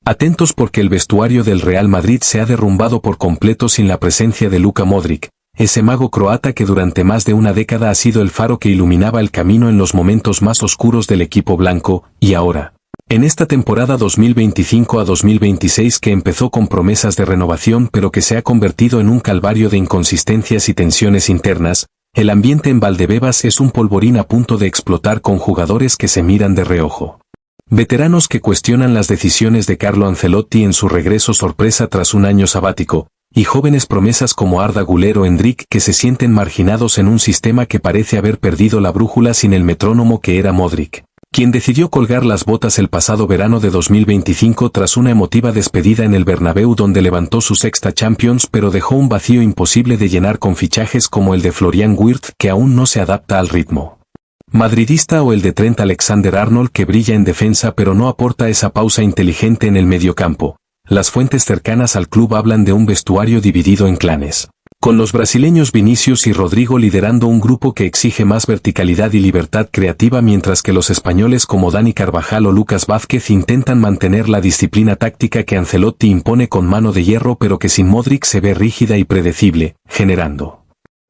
Atentos porque el vestuario del Real Madrid se ha derrumbado por completo sin la presencia de Luka Modric, ese mago croata que durante más de una década ha sido el faro que iluminaba el camino en los momentos más oscuros del equipo blanco, y ahora, en esta temporada 2025 a 2026 que empezó con promesas de renovación pero que se ha convertido en un calvario de inconsistencias y tensiones internas, el ambiente en Valdebebas es un polvorín a punto de explotar con jugadores que se miran de reojo. Veteranos que cuestionan las decisiones de Carlo Ancelotti en su regreso sorpresa tras un año sabático, y jóvenes promesas como Arda Güler o Endrick que se sienten marginados en un sistema que parece haber perdido la brújula sin el metrónomo que era Modric, quien decidió colgar las botas el pasado verano de 2025 tras una emotiva despedida en el Bernabéu donde levantó su sexta Champions pero dejó un vacío imposible de llenar con fichajes como el de Florian Wirtz que aún no se adapta al ritmo madridista o el de Trent Alexander-Arnold que brilla en defensa pero no aporta esa pausa inteligente en el mediocampo. Las fuentes cercanas al club hablan de un vestuario dividido en clanes, con los brasileños Vinicius y Rodrigo liderando un grupo que exige más verticalidad y libertad creativa mientras que los españoles como Dani Carvajal o Lucas Vázquez intentan mantener la disciplina táctica que Ancelotti impone con mano de hierro pero que sin Modric se ve rígida y predecible, generando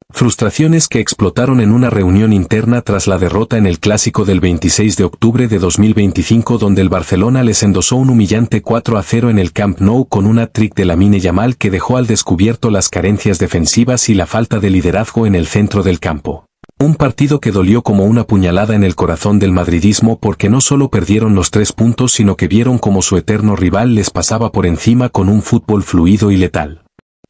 frustraciones que explotaron en una reunión interna tras la derrota en el Clásico del 26 de octubre de 2025 donde el Barcelona les endosó un humillante 4-0 en el Camp Nou con un hat-trick de Lamine Yamal que dejó al descubierto las carencias defensivas y la falta de liderazgo en el centro del campo. Un partido que dolió como una puñalada en el corazón del madridismo porque no solo perdieron los 3 puntos sino que vieron como su eterno rival les pasaba por encima con un fútbol fluido y letal.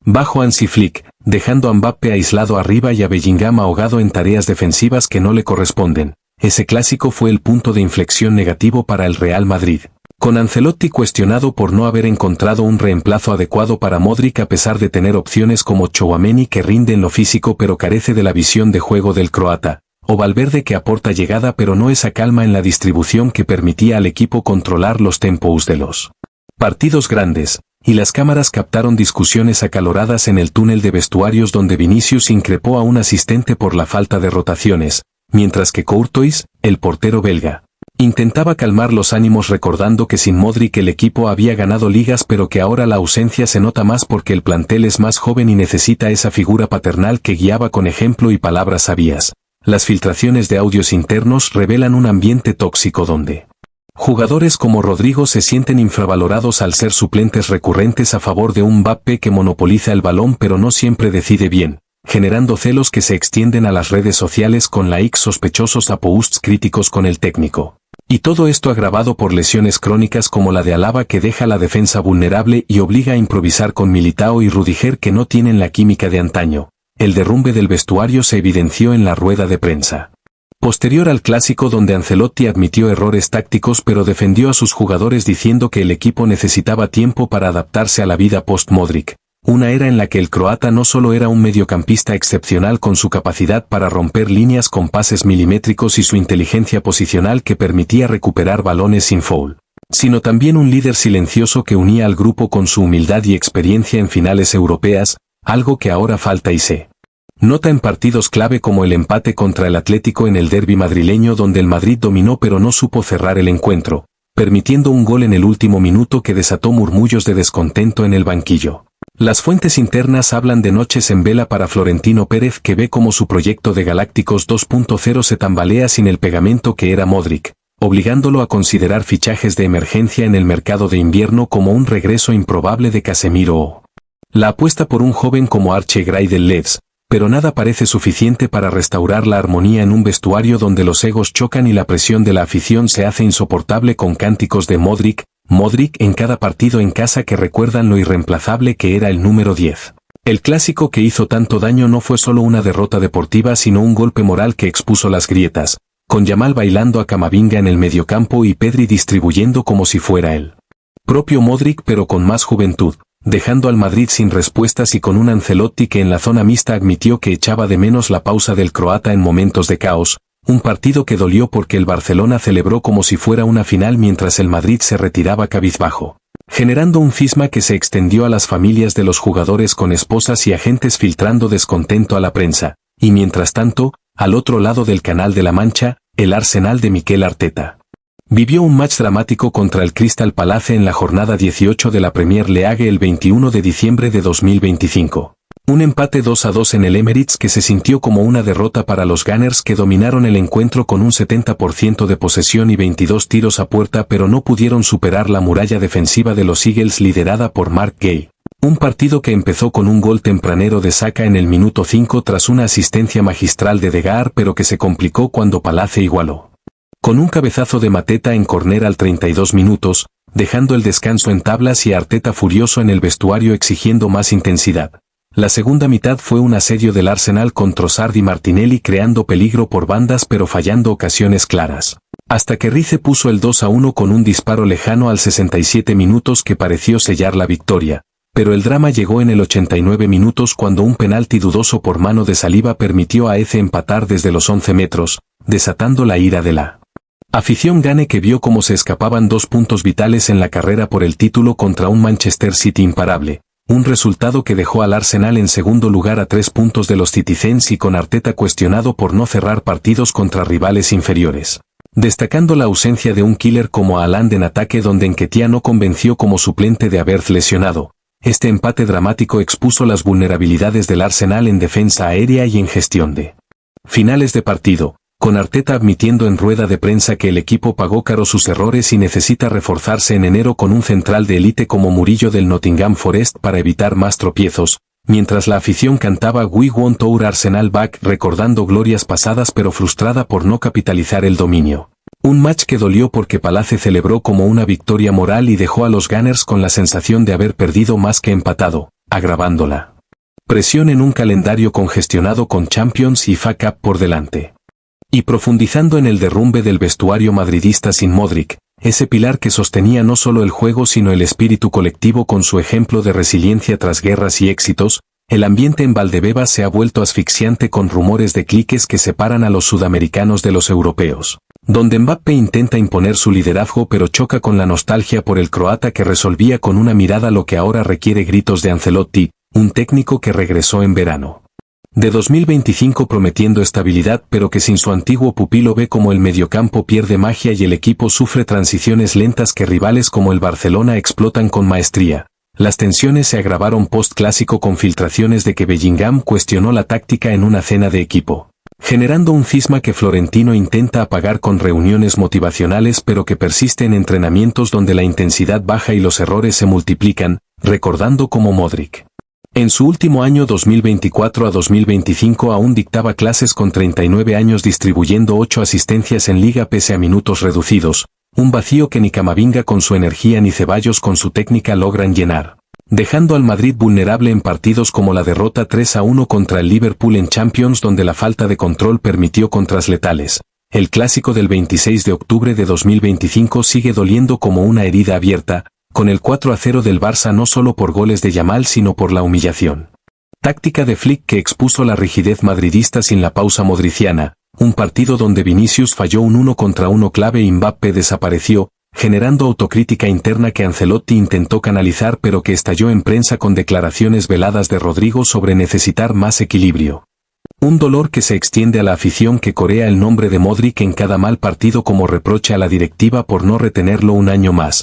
Bajo Hansi Flick, dejando a Mbappé aislado arriba y a Bellingham ahogado en tareas defensivas que no le corresponden, ese clásico fue el punto de inflexión negativo para el Real Madrid. Con Ancelotti cuestionado por no haber encontrado un reemplazo adecuado para Modric a pesar de tener opciones como Tchouaméni que rinde en lo físico pero carece de la visión de juego del croata, o Valverde que aporta llegada pero no esa calma en la distribución que permitía al equipo controlar los tempos de los partidos grandes. Y las cámaras captaron discusiones acaloradas en el túnel de vestuarios donde Vinicius increpó a un asistente por la falta de rotaciones, mientras que Courtois, el portero belga, intentaba calmar los ánimos recordando que sin Modric el equipo había ganado ligas pero que ahora la ausencia se nota más porque el plantel es más joven y necesita esa figura paternal que guiaba con ejemplo y palabras sabias. Las filtraciones de audios internos revelan un ambiente tóxico donde jugadores como Rodrigo se sienten infravalorados al ser suplentes recurrentes a favor de un Mbappé que monopoliza el balón pero no siempre decide bien, generando celos que se extienden a las redes sociales con likes sospechosos a posts críticos con el técnico. Y todo esto agravado por lesiones crónicas como la de Alaba que deja la defensa vulnerable y obliga a improvisar con Militao y Rudiger que no tienen la química de antaño. El derrumbe del vestuario se evidenció en la rueda de prensa posterior al clásico donde Ancelotti admitió errores tácticos pero defendió a sus jugadores diciendo que el equipo necesitaba tiempo para adaptarse a la vida post-Modric, una era en la que el croata no solo era un mediocampista excepcional con su capacidad para romper líneas con pases milimétricos y su inteligencia posicional que permitía recuperar balones sin foul, sino también un líder silencioso que unía al grupo con su humildad y experiencia en finales europeas, algo que ahora falta y se nota en partidos clave como el empate contra el Atlético en el derbi madrileño donde el Madrid dominó pero no supo cerrar el encuentro, permitiendo un gol en el último minuto que desató murmullos de descontento en el banquillo. Las fuentes internas hablan de noches en vela para Florentino Pérez que ve como su proyecto de Galácticos 2.0 se tambalea sin el pegamento que era Modric, obligándolo a considerar fichajes de emergencia en el mercado de invierno como un regreso improbable de Casemiro o la apuesta por un joven como Archie Gray del Leeds. Pero nada parece suficiente para restaurar la armonía en un vestuario donde los egos chocan y la presión de la afición se hace insoportable con cánticos de Modric en cada partido en casa que recuerdan lo irreemplazable que era el número 10. El clásico que hizo tanto daño no fue solo una derrota deportiva sino un golpe moral que expuso las grietas, con Yamal bailando a Camavinga en el mediocampo y Pedri distribuyendo como si fuera el propio Modric pero con más juventud, dejando al Madrid sin respuestas y con un Ancelotti que en la zona mixta admitió que echaba de menos la pausa del croata en momentos de caos, un partido que dolió porque el Barcelona celebró como si fuera una final mientras el Madrid se retiraba cabizbajo, generando un cisma que se extendió a las familias de los jugadores con esposas y agentes filtrando descontento a la prensa, y mientras tanto, al otro lado del Canal de la Mancha, el Arsenal de Mikel Arteta Vivió un match dramático contra el Crystal Palace en la jornada 18 de la Premier League el 21 de diciembre de 2025. Un empate 2-2 en el Emirates que se sintió como una derrota para los Gunners, que dominaron el encuentro con un 70% de posesión y 22 tiros a puerta, pero no pudieron superar la muralla defensiva de los Eagles liderada por Mark Gay. Un partido que empezó con un gol tempranero de Saka en el minuto 5 tras una asistencia magistral de De Gea, pero que se complicó cuando Palace igualó con un cabezazo de Mateta en córner al 32 minutos, dejando el descanso en tablas y Arteta furioso en el vestuario exigiendo más intensidad. La segunda mitad fue un asedio del Arsenal con Trossard y Martinelli creando peligro por bandas pero fallando ocasiones claras. Hasta que Rice puso el 2-1 con un disparo lejano al 67 minutos que pareció sellar la victoria, pero el drama llegó en el 89 minutos cuando un penalti dudoso por mano de Saliba permitió a Eze empatar desde los 11 metros, desatando la ira de la afición gane, que vio cómo se escapaban 2 puntos vitales en la carrera por el título contra un Manchester City imparable. Un resultado que dejó al Arsenal en segundo lugar a 3 puntos de los Citizens y con Arteta cuestionado por no cerrar partidos contra rivales inferiores. Destacando la ausencia de un killer como Haaland en ataque, donde Nketiah no convenció como suplente de Havertz lesionado. Este empate dramático expuso las vulnerabilidades del Arsenal en defensa aérea y en gestión de finales de partido, con Arteta admitiendo en rueda de prensa que el equipo pagó caro sus errores y necesita reforzarse en enero con un central de élite como Murillo del Nottingham Forest para evitar más tropiezos, mientras la afición cantaba We Want Our Arsenal Back, recordando glorias pasadas pero frustrada por no capitalizar el dominio. Un match que dolió porque Palace celebró como una victoria moral y dejó a los Gunners con la sensación de haber perdido más que empatado, agravándola presión en un calendario congestionado con Champions y FA Cup por delante. Y profundizando en el derrumbe del vestuario madridista sin Modric, ese pilar que sostenía no solo el juego sino el espíritu colectivo con su ejemplo de resiliencia tras guerras y éxitos, el ambiente en Valdebebas se ha vuelto asfixiante con rumores de cliques que separan a los sudamericanos de los europeos, donde Mbappé intenta imponer su liderazgo pero choca con la nostalgia por el croata que resolvía con una mirada lo que ahora requiere gritos de Ancelotti, un técnico que regresó en verano de 2025 prometiendo estabilidad pero que sin su antiguo pupilo ve como el mediocampo pierde magia y el equipo sufre transiciones lentas que rivales como el Barcelona explotan con maestría. Las tensiones se agravaron post-clásico con filtraciones de que Bellingham cuestionó la táctica en una cena de equipo, generando un cisma que Florentino intenta apagar con reuniones motivacionales pero que persiste en entrenamientos donde la intensidad baja y los errores se multiplican, recordando como Modric en su último año 2024 a 2025 aún dictaba clases con 39 años distribuyendo 8 asistencias en liga pese a minutos reducidos, un vacío que ni Camavinga con su energía ni Ceballos con su técnica logran llenar, dejando al Madrid vulnerable en partidos como la derrota 3-1 contra el Liverpool en Champions, donde la falta de control permitió contras letales. El clásico del 26 de octubre de 2025 sigue doliendo como una herida abierta, con el 4-0 del Barça no solo por goles de Yamal sino por la humillación táctica de Flick que expuso la rigidez madridista sin la pausa modriciana, un partido donde Vinicius falló un 1 contra 1 clave y Mbappé desapareció, generando autocrítica interna que Ancelotti intentó canalizar pero que estalló en prensa con declaraciones veladas de Rodrigo sobre necesitar más equilibrio. Un dolor que se extiende a la afición que corea el nombre de Modric en cada mal partido como reproche a la directiva por no retenerlo un año más.